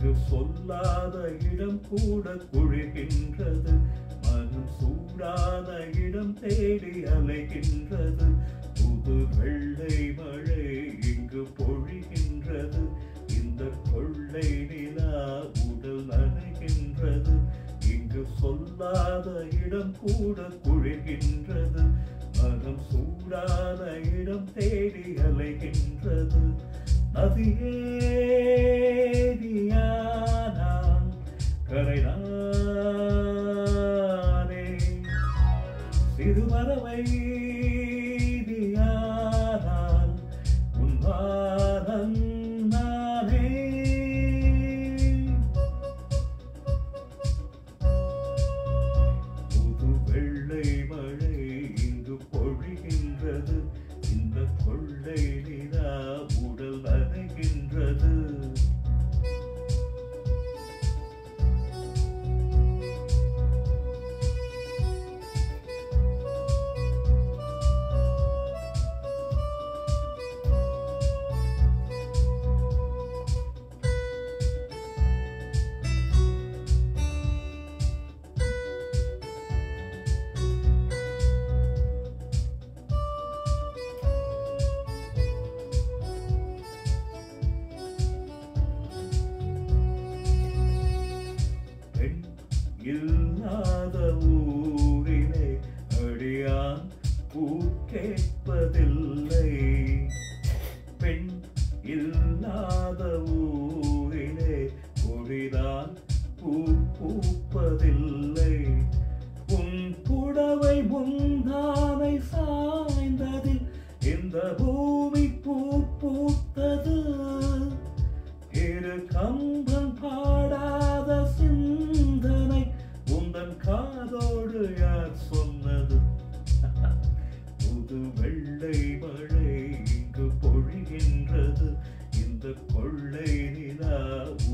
இங்கு சொல்லாத இடம் கூட குழிகின்றது. மனம் சூடான இடம் தேடி அலைகின்றது. புது வெள்ளை மழை இங்கு பொழிகின்றது. இந்த கொள்ளை நிலா உடல் நனைகின்றது. இங்கு சொல்லாத இடம் கூட குழிகின்றது. மனம் சூடான இடம் தேடி அலைகின்றது. நதியே நீயானா கரைநானே, சிறுமரவை நீயானால் உன் வானம் நானே. புது வெள்ளை மழை இங்கு பொழிகின்றது. இந்த கொள்ளை நிலா உடல் நனைகின்றது. இல்லாத ஊரிலே அடியான் பூ கேட்பதில்லை. பெண் இல்லாத ஊரிலே கொடிதான் பூ பூப்பதில்லை. உன் புடவை முந்தானை சாய்ந்ததில் இந்த பூமி பூ பூத்தது. இரு கம்பன் பாடாத சிந்தனை உந்தன் காதோடு யார் சொன்னது? புது வெள்ளை மழை இங்கு பொழிகின்றது. இந்த கொள்ளை நிலா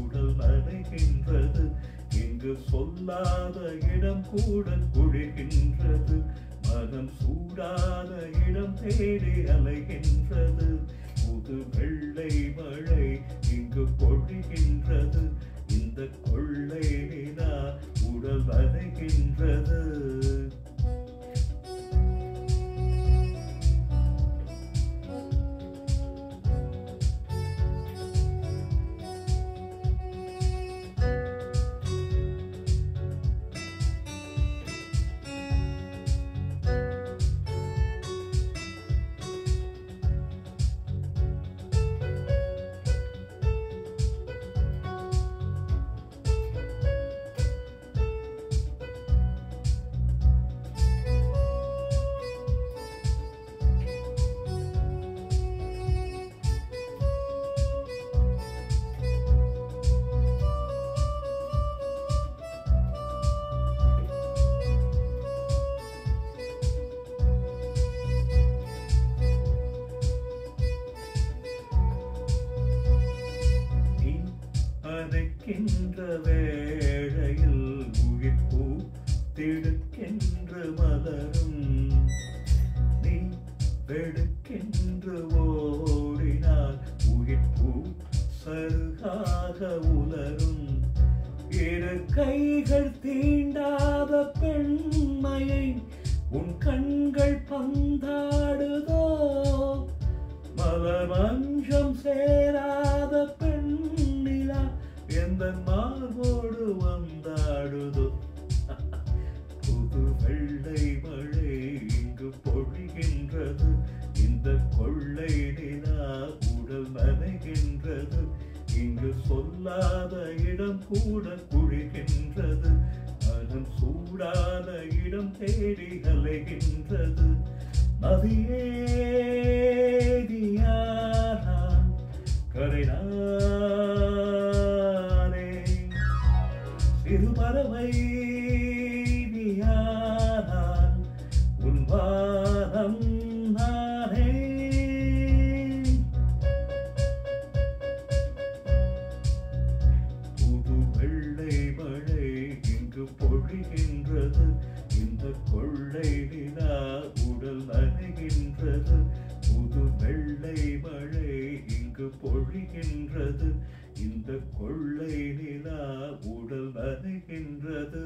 உடல் நனைகின்றது. இங்கு சொல்லாத இடம் கூட குழிகின்றது. மனம் சூடான இடம் தேடி அலைகின்றது. புது வெள்ளை மழை இங்கு பொழிகின்றது. இந்த கொள்ளை நிலா உடல் நனைகின்றது. அணைக்கின்ற வேளையில் உயிர்ப்பூ திடுக்கென்று மலரும். நீ வெடுக்கென்று ஓடினால் உயிர்ப்பூ சருகாக உலரும். இரு கைகள் தீண்டாத பெண்மையை உன் கண்கள் பந்தாடுதோ? மலர் மஞ்சம் சேராத பெண்ணிலா எந்த மார்போடு வந்தாடுதோ? புது வெள்ளை மழை இங்கு பொழிகின்றது. இந்த கொள்ளை நிலா உடல் நனைகின்றது. இங்கு சொல்லாத இடம் கூட குழிகின்றது. மனம் சூடான இடம் தேடி அலைகின்றது. நதியே நீயானா கரைநானே, சிறுமரவை நீயானால் உன் வானம் நானே. புது வெள்ளை மழை இங்கு பொழிகின்றது. இந்த கொள்ளை நிலா உடல் நனைகின்றது. புது வெள்ளை மழை இங்கு பொழிகின்றது. இந்த கொள்ளை நனைகின்றது.